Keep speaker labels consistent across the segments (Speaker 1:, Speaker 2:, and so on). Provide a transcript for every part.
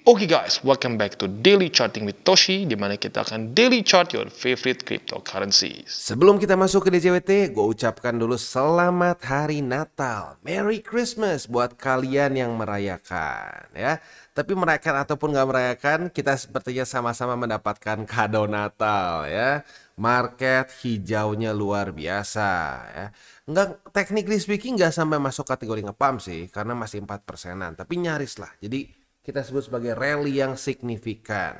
Speaker 1: Oke guys, welcome back to Daily Charting with Toshi, di mana kita akan daily chart your favorite cryptocurrencies.
Speaker 2: Sebelum kita masuk ke DJWT, gue ucapkan dulu selamat hari Natal, Merry Christmas buat kalian yang merayakan ya. Tapi merayakan ataupun gak merayakan, kita sepertinya sama-sama mendapatkan kado Natal ya. Market hijaunya luar biasa ya. Nggak, technically speaking nggak sampai masuk kategori nge-pump sih, karena masih 4%-an, tapi nyaris lah. Jadi kita sebut sebagai rally yang signifikan.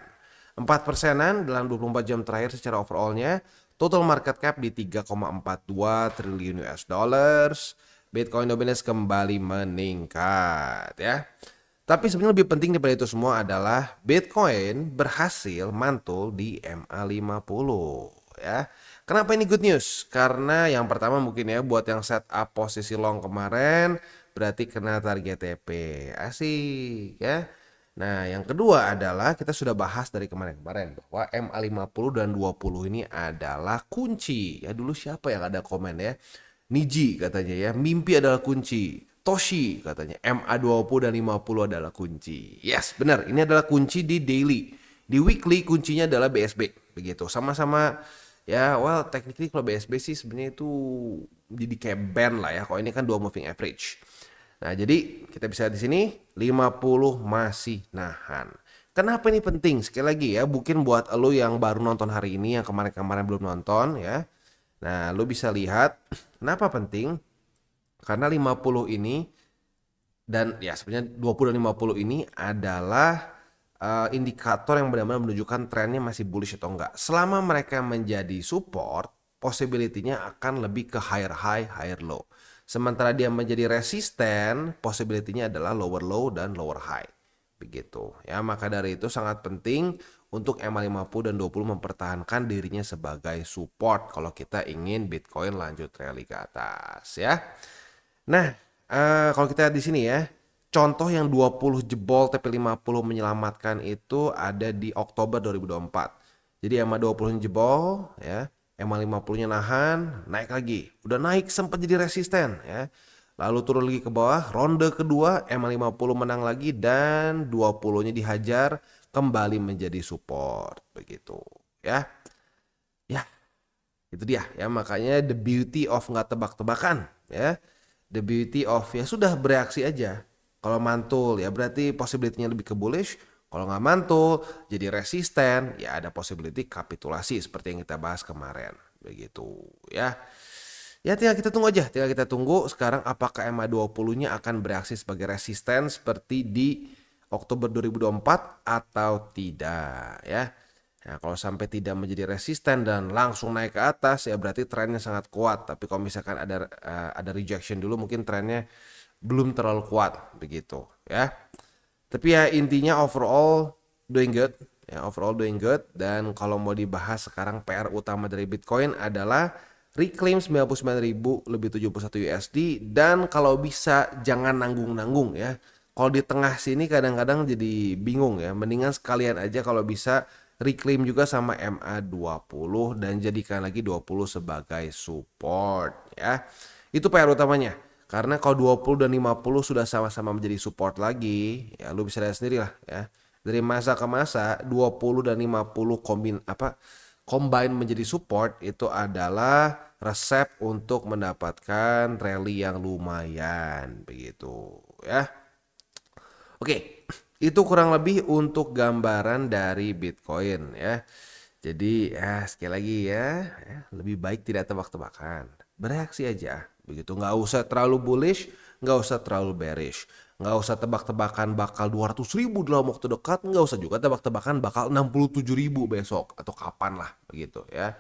Speaker 2: 4%-an dalam 24 jam terakhir secara overallnya. Total market cap di 3,42 triliun US dollars. Bitcoin dominance kembali meningkat ya. Tapi sebenarnya lebih penting daripada itu semua adalah Bitcoin berhasil mantul di MA50 ya. Kenapa ini good news? Karena yang pertama mungkin ya buat yang setup posisi long kemarin berarti kena target TP. Asik ya. Nah, yang kedua adalah kita sudah bahas dari kemarin-kemarin bahwa MA50 dan 20 ini adalah kunci. Ya dulu siapa yang ada komen ya? Niji katanya ya, mimpi adalah kunci. Toshi katanya, MA20 dan 50 adalah kunci. Yes, benar. Ini adalah kunci di daily. Di weekly kuncinya adalah BSB. Begitu. Sama-sama ya, well technically kalau BSB sih sebenarnya itu jadi kayak band lah ya. Kalau ini kan 2 moving average. Nah, jadi kita bisa di sini 50 masih nahan. Kenapa ini penting? Sekali lagi ya, mungkin buat lo yang baru nonton hari ini, yang kemarin-kemarin belum nonton ya. Nah, lo bisa lihat kenapa penting? Karena 50 ini dan ya sebenarnya 20 dan 50 ini adalah indikator yang benar-benar menunjukkan trennya masih bullish atau enggak. Selama mereka menjadi support, possibility-nya akan lebih ke higher high, higher low. Sementara dia menjadi resisten, possibility-nya adalah lower low dan lower high. Begitu. Ya, maka dari itu sangat penting untuk MA50 dan 20 mempertahankan dirinya sebagai support kalau kita ingin Bitcoin lanjut rally ke atas ya. Nah, kalau kita lihat di sini ya, contoh yang 20 jebol TP50 menyelamatkan itu ada di Oktober 2024. Jadi MA20 jebol ya. MA50-nya nahan, naik lagi. Udah naik sempat jadi resisten ya. Lalu turun lagi ke bawah, ronde kedua MA50 menang lagi dan 20-nya dihajar kembali menjadi support begitu ya. Ya, itu dia ya, makanya the beauty of nggak tebak-tebakan ya. The beauty of ya sudah bereaksi aja. Kalau mantul ya berarti possibility-nya lebih ke bullish. Kalau nggak mantul, jadi resisten, ya ada possibility kapitulasi seperti yang kita bahas kemarin. Begitu ya. Ya tinggal kita tunggu aja, tinggal kita tunggu sekarang apakah MA20-nya akan bereaksi sebagai resisten seperti di Oktober 2024 atau tidak ya. Nah, kalau sampai tidak menjadi resisten dan langsung naik ke atas ya berarti trennya sangat kuat. Tapi kalau misalkan ada rejection dulu mungkin trennya belum terlalu kuat begitu ya. Tapi ya intinya overall doing good ya, overall doing good. Dan kalau mau dibahas sekarang PR utama dari Bitcoin adalah reclaim 99.000 lebih 71 USD dan kalau bisa jangan nanggung-nanggung ya. Kalau di tengah sini kadang-kadang jadi bingung ya. Mendingan sekalian aja kalau bisa reclaim juga sama MA20 dan jadikan lagi 20 sebagai support ya. Itu PR utamanya. Karena kalau 20 dan 50 sudah sama-sama menjadi support lagi, ya lu bisa lihat sendiri lah ya. Dari masa ke masa 20 dan 50 combine menjadi support itu adalah resep untuk mendapatkan rally yang lumayan begitu ya. Oke, itu kurang lebih untuk gambaran dari Bitcoin ya. Jadi ya sekali lagi ya lebih baik tidak tebak-tebakan. Bereaksi aja. Begitu, nggak usah terlalu bullish, nggak usah terlalu bearish, nggak usah tebak-tebakan bakal 200.000 dalam waktu dekat, nggak usah juga tebak-tebakan bakal 67.000 besok atau kapan lah begitu ya.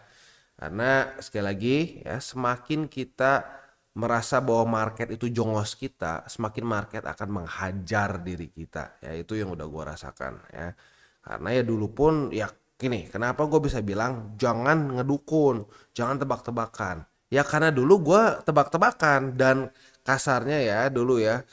Speaker 2: Karena sekali lagi ya semakin kita merasa bahwa market itu jongos kita, semakin market akan menghajar diri kita ya, itu yang udah gua rasakan ya. Karena ya dulu pun ya gini, kenapa gue bisa bilang jangan ngedukun, jangan tebak-tebakan. Ya karena dulu gue tebak-tebakan dan kasarnya ya dulu ya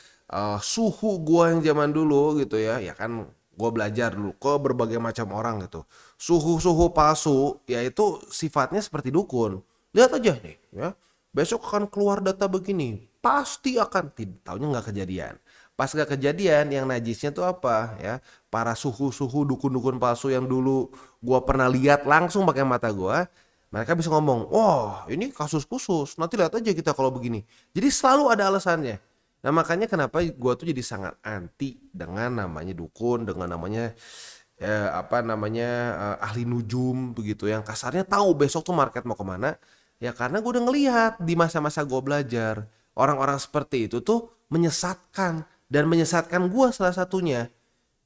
Speaker 2: suhu gue yang zaman dulu gitu ya. Ya kan gue belajar dulu ke berbagai macam orang gitu. Suhu-suhu palsu ya itu sifatnya seperti dukun. Lihat aja nih ya. Besok akan keluar data begini. Pasti akan, taunya nggak kejadian. Pas gak kejadian, yang najisnya tuh apa ya? Para suhu-suhu dukun-dukun palsu yang dulu gua pernah lihat langsung pakai mata gua, mereka bisa ngomong, wah ini kasus khusus, nanti lihat aja kita kalau begini. Jadi selalu ada alasannya. Nah makanya kenapa gua tuh jadi sangat anti dengan namanya dukun, dengan namanya ahli nujum begitu, yang kasarnya tahu besok tuh market mau kemana. Ya karena gue udah ngelihat di masa-masa gue belajar orang-orang seperti itu tuh menyesatkan, dan menyesatkan gue salah satunya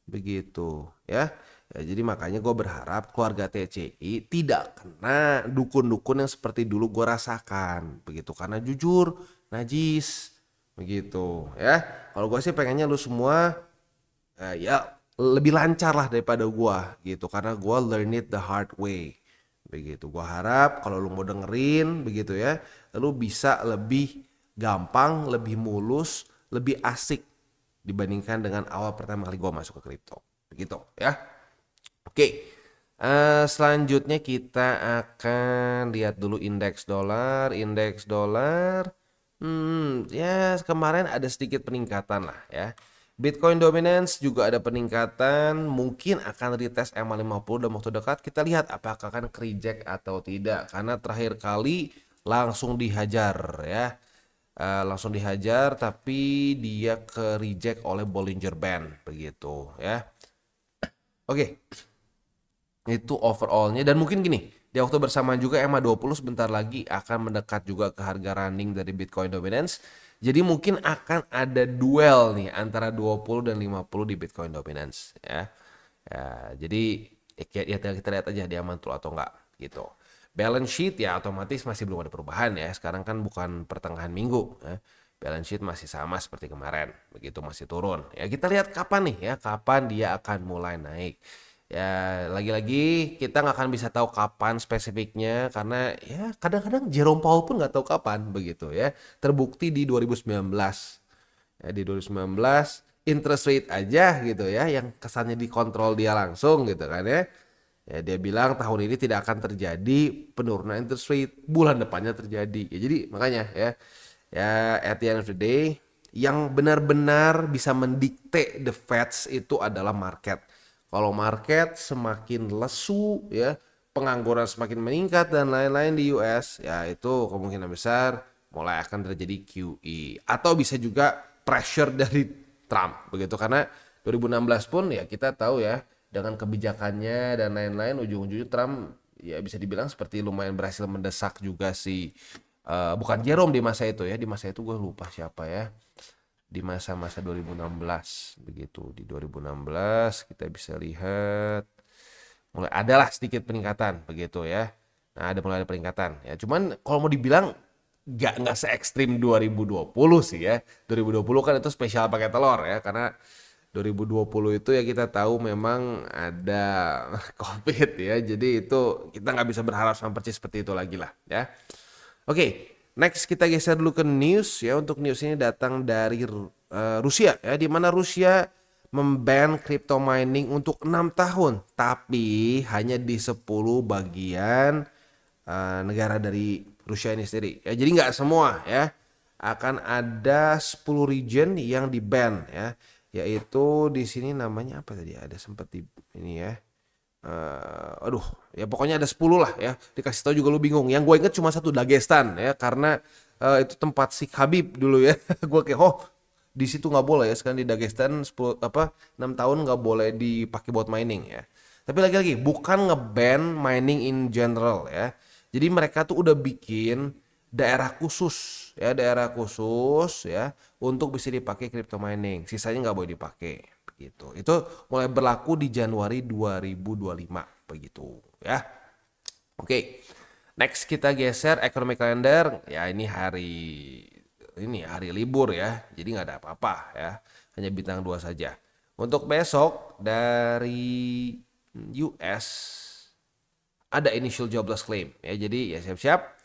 Speaker 2: begitu ya. Ya, jadi makanya gue berharap keluarga TCI tidak kena dukun-dukun yang seperti dulu gue rasakan begitu, karena jujur najis begitu ya. Kalau gue sih pengennya lu semua ya lebih lancar lah daripada gua gitu, karena gua learn it the hard way begitu. Gua harap kalau lu mau dengerin begitu ya, lu bisa lebih gampang, lebih mulus, lebih asik dibandingkan dengan awal pertama kali gua masuk ke kripto begitu ya. Oke, selanjutnya kita akan lihat dulu indeks dolar. Ya kemarin ada sedikit peningkatan lah ya. Bitcoin dominance juga ada peningkatan, mungkin akan retest EMA 50 dalam waktu dekat. Kita lihat apakah akan reject atau tidak, karena terakhir kali langsung dihajar ya. Langsung dihajar tapi dia ke reject oleh Bollinger Band begitu ya. Oke. Itu overallnya, dan mungkin gini, di waktu bersamaan juga EMA 20 sebentar lagi akan mendekat juga ke harga running dari Bitcoin dominance. Jadi mungkin akan ada duel nih antara 20 dan 50 di Bitcoin dominance ya. Ya, jadi ya kita lihat aja dia mantul atau enggak gitu. Balance sheet ya otomatis masih belum ada perubahan ya. Sekarang kan bukan pertengahan minggu ya. Balance sheet masih sama seperti kemarin, begitu masih turun. Ya kita lihat kapan nih ya, kapan dia akan mulai naik. Ya lagi-lagi kita nggak akan bisa tahu kapan spesifiknya, karena ya kadang-kadang Jerome Powell pun nggak tahu kapan begitu ya. Terbukti di 2019 ya, di 2019 interest rate aja gitu ya yang kesannya dikontrol dia langsung gitu kan ya. Ya dia bilang tahun ini tidak akan terjadi penurunan interest rate, bulan depannya terjadi. Ya jadi makanya ya at the end of the day yang benar-benar bisa mendikte the Feds itu adalah market. Kalau market semakin lesu ya, pengangguran semakin meningkat dan lain-lain di US, ya itu kemungkinan besar mulai akan terjadi QE, atau bisa juga pressure dari Trump begitu, karena 2016 pun ya kita tahu ya dengan kebijakannya dan lain-lain ujung-ujungnya Trump ya bisa dibilang seperti lumayan berhasil mendesak juga si bukan Jerome di masa itu ya, di masa itu gue lupa siapa ya, di masa-masa 2016 begitu. Di 2016 kita bisa lihat mulai adalah sedikit peningkatan begitu ya. Nah, mulai ada peningkatan ya. Cuman kalau mau dibilang nggak se ekstrim 2020 sih ya. 2020 kan itu spesial pakai telur ya, karena 2020 itu ya kita tahu memang ada COVID ya. Jadi itu kita nggak bisa berharap sama persis seperti itu lagi lah ya. Oke. Next kita geser dulu ke news ya. Untuk news ini datang dari Rusia ya, di mana Rusia memban crypto mining untuk 6 tahun, tapi hanya di 10 bagian negara dari Rusia ini sendiri. Ya, jadi nggak semua ya. Akan ada 10 region yang di-ban ya. Yaitu di sini namanya apa tadi? Ada sempat di ini ya. Ya pokoknya ada 10 lah ya. Dikasih tahu juga lu bingung. Yang gue inget cuma satu, Dagestan ya, karena itu tempat si Habib dulu ya. Gue kayak di situ nggak boleh ya. Sekarang di Dagestan 6 tahun nggak boleh dipakai buat mining ya. Tapi lagi-lagi bukan nge-ban mining in general ya. Jadi mereka tuh udah bikin daerah khusus ya untuk bisa dipakai crypto mining. Sisanya nggak boleh dipakai. Gitu. Itu mulai berlaku di Januari 2025 begitu ya. Oke. Next kita geser economic calendar. Ya ini hari libur ya. Jadi nggak ada apa-apa ya. Hanya bintang 2 saja. Untuk besok dari US ada initial jobless claim ya. Jadi ya siap-siap.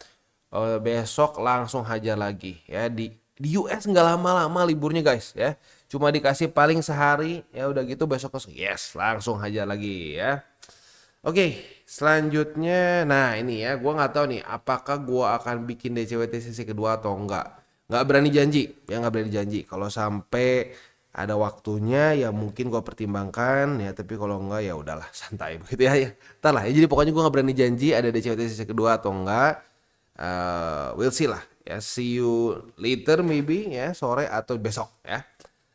Speaker 2: Besok langsung hajar lagi ya. Di US nggak lama-lama liburnya guys ya. Cuma dikasih paling sehari ya, udah gitu besok yes langsung hajar lagi ya. Oke, selanjutnya nah ini ya, gue nggak tahu nih apakah gue akan bikin DCWT sesi kedua atau enggak. Nggak berani janji ya, nggak berani janji. Kalau sampai ada waktunya ya mungkin gue pertimbangkan ya, tapi kalau enggak ya udahlah santai begitu ya. Entar lah ya, jadi pokoknya gue nggak berani janji ada DCWT sesi kedua atau enggak. We'll see lah ya, see you later maybe ya, sore atau besok ya.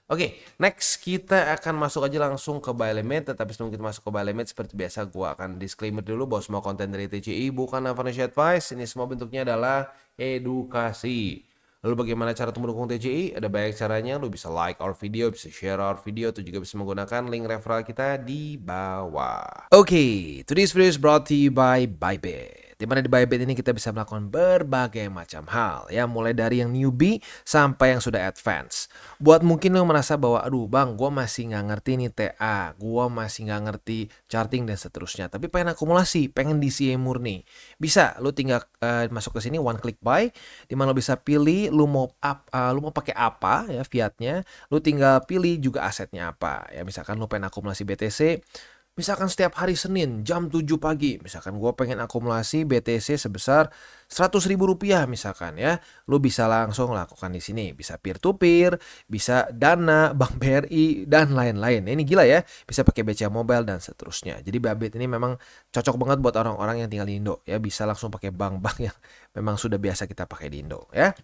Speaker 2: Oke, next kita akan masuk aja langsung ke buy limit. Tetapi sebelum kita masuk ke buy limit, seperti biasa gue akan disclaimer dulu bahwa semua konten dari TCI bukan financial advice. Ini semua bentuknya adalah edukasi. Lalu bagaimana cara untuk mendukung TCI? Ada banyak caranya. Lu bisa like our video, bisa share our video, atau juga bisa menggunakan link referral kita di bawah. Oke, today's video is brought to you by Bybit. Dimana di Bybit ini kita bisa melakukan berbagai macam hal ya, mulai dari yang newbie sampai yang sudah advance. Buat mungkin lo merasa bahwa aduh bang, gue masih nggak ngerti nih TA, gue masih nggak ngerti charting dan seterusnya, tapi pengen akumulasi, pengen DCA murni, bisa lo tinggal masuk ke sini one click buy, dimana lo bisa pilih lo mau pakai apa ya fiatnya, lo tinggal pilih juga asetnya apa ya. Misalkan lo pengen akumulasi BTC, misalkan setiap hari Senin jam 7 pagi, misalkan gue pengen akumulasi BTC sebesar 100.000 rupiah misalkan ya, lu bisa langsung lakukan di sini. Bisa peer to peer, bisa Dana, Bank BRI dan lain-lain. Ini gila ya, bisa pakai BCA Mobile dan seterusnya. Jadi Bybit ini memang cocok banget buat orang-orang yang tinggal di Indo ya, bisa langsung pakai bank-bank yang memang sudah biasa kita pakai di Indo ya.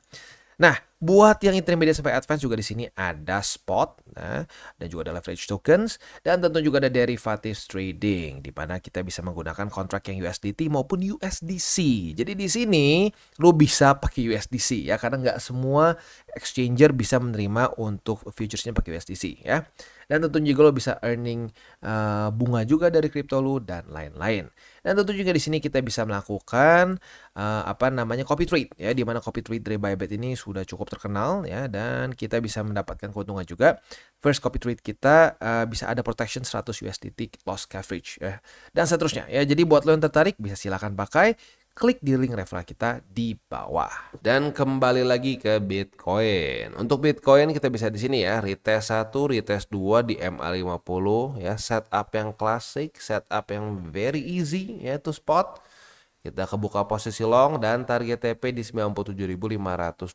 Speaker 2: Nah, buat yang intermediate sampai advance juga di sini ada spot, nah, dan juga ada leverage tokens, dan tentu juga ada derivatives trading, di mana kita bisa menggunakan kontrak yang USDT maupun USDC. Jadi di sini lo bisa pakai USDC ya, karena nggak semua exchanger bisa menerima untuk futuresnya pakai USDC ya. Dan tentu juga lo bisa earning bunga juga dari kripto lo dan lain-lain. Dan tentu juga di sini kita bisa melakukan copy trade ya, di mana copy trade dari Bybit ini sudah cukup terkenal ya, dan kita bisa mendapatkan keuntungan juga. First copy trade kita bisa ada protection 100 USDT loss coverage ya, dan seterusnya ya. Jadi buat lo yang tertarik bisa silakan pakai, klik di link referral kita di bawah. Dan kembali lagi ke Bitcoin. Untuk Bitcoin kita bisa di sini ya, retest 1, retest 2 di MA50 ya, setup yang klasik, setup yang very easy ya, to spot. Kita kebuka posisi long dan target TP di 97.512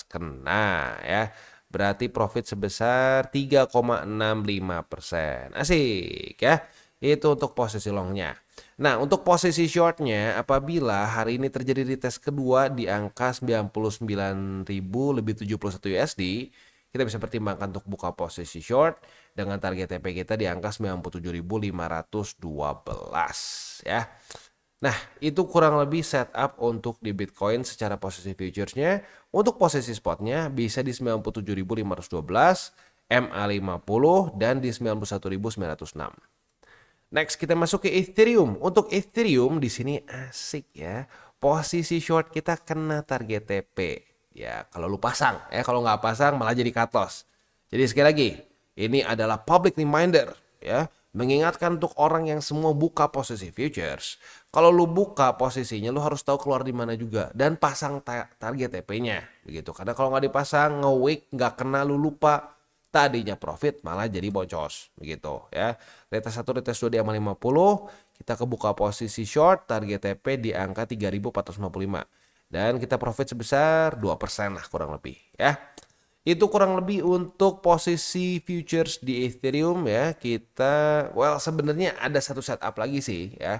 Speaker 2: kena ya. Berarti profit sebesar 3,65%. Asik ya. Itu untuk posisi longnya. Nah, untuk posisi shortnya, apabila hari ini terjadi retest kedua di angka 99.000 lebih 71 USD, kita bisa pertimbangkan untuk buka posisi short dengan target TP kita di angka 97.512 ya. Nah, itu kurang lebih setup untuk di Bitcoin secara posisi futuresnya. Untuk posisi spotnya bisa di 97.512, MA50 dan di 91.906. Next kita masuk ke Ethereum. Untuk Ethereum di sini asik ya. Posisi short kita kena target TP. Ya, kalau lu pasang ya, kalau nggak pasang malah jadi cut loss. Jadi sekali lagi, ini adalah public reminder ya, mengingatkan untuk orang yang semua buka posisi futures. Kalau lu buka posisinya, lu harus tahu keluar di mana juga dan pasang target TP-nya begitu. Karena kalau nggak dipasang, nge-wick, nggak kena, lu lupa, tadinya profit malah jadi boncos begitu ya. Retest 1, retest 2 di MA50, kita kebuka posisi short, target TP di angka 3.455 dan kita profit sebesar 2% lah kurang lebih ya. Itu kurang lebih untuk posisi futures di Ethereum ya. Kita sebenarnya ada satu setup lagi sih ya.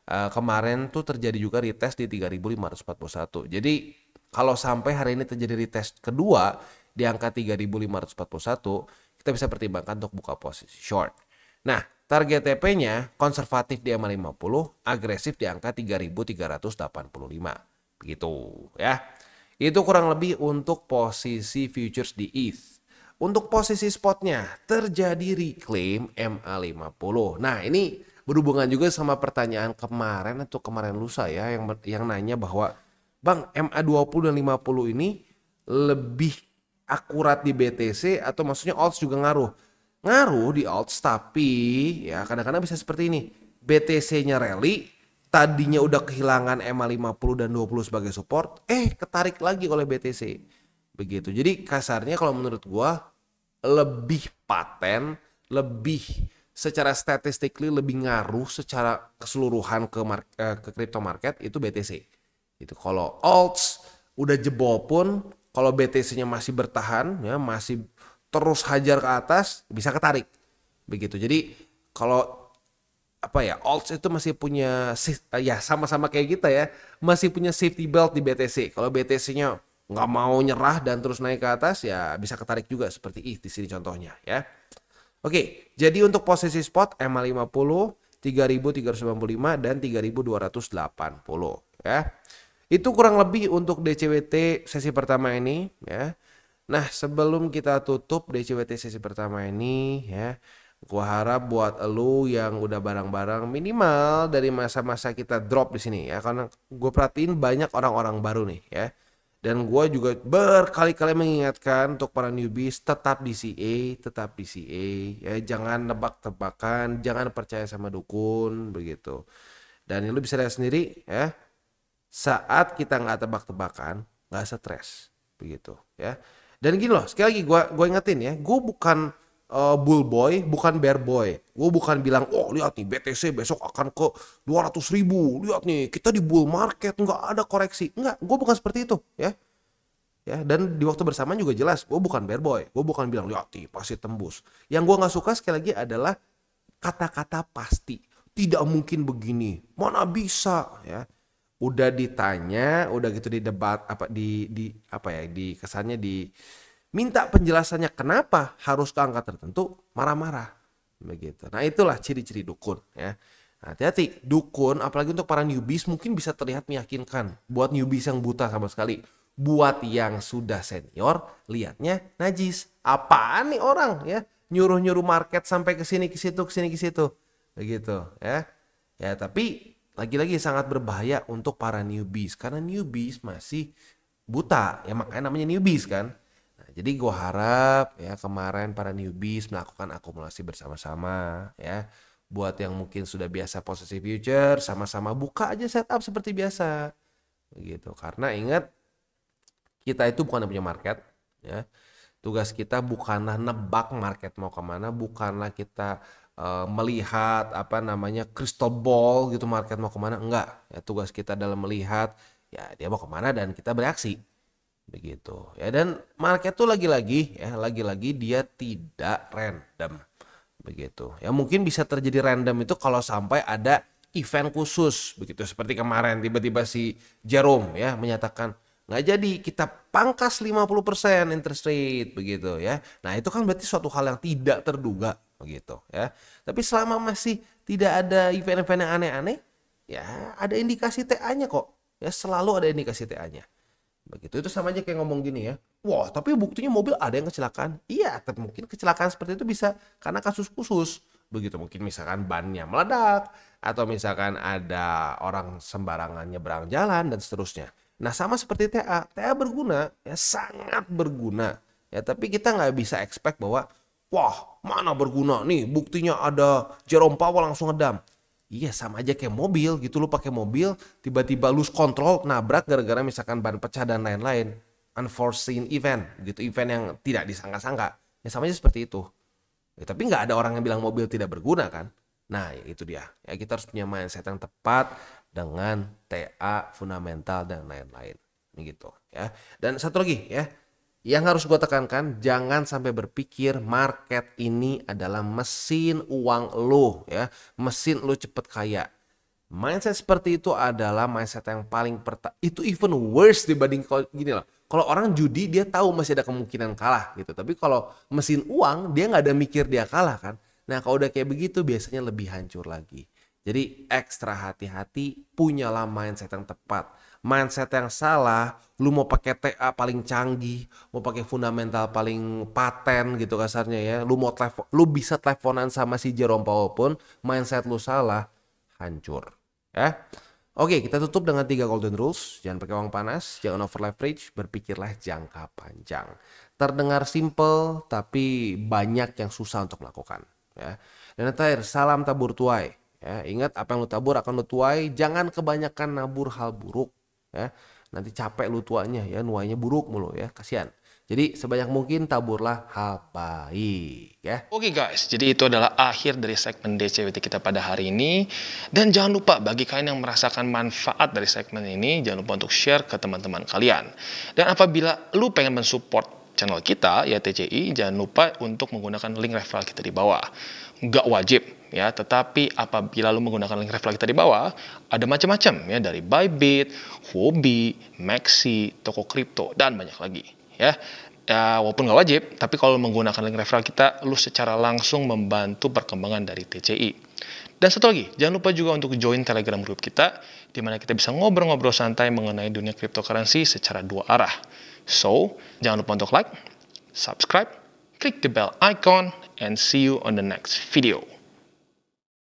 Speaker 2: Kemarin tuh terjadi juga retest di 3.541. Jadi kalau sampai hari ini terjadi retest kedua di angka 3.541, kita bisa pertimbangkan untuk buka posisi short. Nah, target TP-nya konservatif di MA50, agresif di angka 3.385. Begitu ya. Itu kurang lebih untuk posisi futures di ETH. Untuk posisi spotnya terjadi reclaim MA50. Nah, ini berhubungan juga sama pertanyaan kemarin atau kemarin lusa ya, yang nanya bahwa Bang, MA20 dan 50 ini lebih akurat di BTC atau maksudnya alts juga ngaruh? Ngaruh di alts, tapi ya kadang-kadang bisa seperti ini. BTC-nya rally, tadinya udah kehilangan MA50 dan 20 sebagai support, ketarik lagi oleh BTC. Begitu. Jadi kasarnya kalau menurut gua lebih paten, lebih secara statistically lebih ngaruh secara keseluruhan ke crypto market itu BTC. Itu kalau alts udah jebol pun, kalau BTC-nya masih bertahan ya, masih terus hajar ke atas, bisa ketarik. Begitu. Jadi kalau alts itu masih punya ya sama-sama kayak kita ya, masih punya safety belt di BTC. Kalau BTC-nya nggak mau nyerah dan terus naik ke atas, ya bisa ketarik juga seperti di sini contohnya ya. Oke, jadi untuk posisi spot MA50 3.395 dan 3.280 ya. Itu kurang lebih untuk DCWT sesi pertama ini ya. Nah, sebelum kita tutup DCWT sesi pertama ini ya, gua harap buat elu yang udah barang-barang minimal dari masa-masa kita drop di sini ya, karena gue perhatiin banyak orang-orang baru nih ya. Dan gue juga berkali-kali mengingatkan untuk para newbies tetap DCA ya, jangan nebak-tebakan, jangan percaya sama dukun begitu. Dan lu bisa lihat sendiri ya, saat kita nggak tebak-tebakan, nggak stres begitu ya. Dan gini loh, sekali lagi gue ingetin ya, gue bukan bull boy, bukan bear boy. Gue bukan bilang, oh lihat nih BTC besok akan ke 200.000. Lihat nih, kita di bull market, nggak ada koreksi. Nggak, gue bukan seperti itu ya. Ya, dan di waktu bersamaan juga jelas, gue bukan bear boy. Gue bukan bilang, lihat nih pasti tembus. Yang gue nggak suka sekali lagi adalah kata-kata pasti. Tidak mungkin begini, mana bisa ya. Udah ditanya, udah gitu di debat di kesannya minta penjelasannya kenapa harus ke angka tertentu, marah-marah begitu. Nah, itulah ciri-ciri dukun ya. Nah, hati-hati, dukun apalagi untuk para newbies mungkin bisa terlihat meyakinkan buat newbies yang buta sama sekali. Buat yang sudah senior lihatnya najis. Apaan nih orang ya, nyuruh-nyuruh market sampai ke sini ke situ begitu ya. Ya, tapi lagi-lagi sangat berbahaya untuk para newbies karena newbies masih buta ya, makanya namanya newbies kan. Nah, jadi gue harap ya kemarin para newbies melakukan akumulasi bersama-sama ya. Buat yang mungkin sudah biasa posisi future, sama-sama buka aja setup seperti biasa begitu. Karena ingat, kita itu bukan punya market ya. Tugas kita bukanlah nebak market mau kemana, bukanlah kita melihat crystal ball gitu market mau kemana, enggak ya. Tugas kita dalam melihat ya dia mau kemana dan kita bereaksi begitu ya. Dan market tuh lagi-lagi dia tidak random begitu ya. Mungkin bisa terjadi random itu kalau sampai ada event khusus begitu, seperti kemarin tiba-tiba si Jerome ya menyatakan nggak jadi, kita pangkas 50% interest rate begitu ya. Nah, itu kan berarti suatu hal yang tidak terduga begitu ya. Tapi selama masih tidak ada event-event yang aneh-aneh ya, ada indikasi TA-nya kok ya, selalu ada indikasi TA-nya begitu. Itu sama aja kayak ngomong gini ya, wah tapi buktinya mobil ada yang kecelakaan. Iya, tapi mungkin kecelakaan seperti itu bisa karena kasus khusus begitu. Mungkin misalkan bannya meledak, atau misalkan ada orang sembarangan nyebrang jalan dan seterusnya. Nah, sama seperti TA berguna ya, sangat berguna ya. Tapi kita nggak bisa expect bahwa wah mana berguna nih, buktinya ada Jerome Powell langsung ngedam. Iya, sama aja kayak mobil gitu, lu pakai mobil tiba-tiba lose control nabrak gara-gara misalkan ban pecah dan lain-lain, unforeseen event gitu, event yang tidak disangka-sangka ya, sama aja seperti itu ya. Tapi nggak ada orang yang bilang mobil tidak berguna kan. Nah, ya itu dia ya, kita harus punya mindset yang tepat dengan TA fundamental dan lain-lain gitu ya. Dan satu lagi ya, yang harus gue tekankan, jangan sampai berpikir market ini adalah mesin uang lo ya, mesin lo cepet kaya. Mindset seperti itu adalah mindset yang paling itu even worse dibanding kalau gini loh. Kalau orang judi dia tahu masih ada kemungkinan kalah gitu, tapi kalau mesin uang dia nggak ada mikir dia kalah kan. Nah, kalau udah kayak begitu biasanya lebih hancur lagi. Jadi ekstra hati-hati, punyalah mindset yang tepat. Mindset yang salah, lu mau pakai TA paling canggih, mau pakai fundamental paling paten gitu kasarnya ya. Lu bisa teleponan sama si Jerome Powell pun, mindset lu salah, hancur. Ya. Oke, kita tutup dengan 3 golden rules. Jangan pakai uang panas, jangan over leverage, berpikirlah jangka panjang. Terdengar simple, tapi banyak yang susah untuk melakukan. Ya. Dan terakhir, salam tabur tuai. Ya, ingat apa yang lu tabur akan lu tuai. Jangan kebanyakan nabur hal buruk ya. Nanti capek lu tuanya ya, nuainya buruk mulu ya, kasihan. Jadi sebanyak mungkin taburlah hal baik ya.
Speaker 1: Oke guys, jadi itu adalah akhir dari segmen DCWT kita pada hari ini. Dan jangan lupa bagi kalian yang merasakan manfaat dari segmen ini, jangan lupa untuk share ke teman-teman kalian. Dan apabila lu pengen mensupport channel kita ya TCI, jangan lupa untuk menggunakan link referral kita di bawah. Nggak wajib ya, tetapi apabila lu menggunakan link referral kita di bawah, ada macam-macam ya, dari Bybit, Huobi, Maxi, toko kripto, dan banyak lagi ya. Ya, walaupun nggak wajib, tapi kalau menggunakan link referral kita, lu secara langsung membantu perkembangan dari TCI. Dan satu lagi, jangan lupa juga untuk join Telegram group kita, di mana kita bisa ngobrol-ngobrol santai mengenai dunia cryptocurrency secara dua arah. So, jangan lupa untuk like, subscribe, klik the bell icon, and see you on the next video.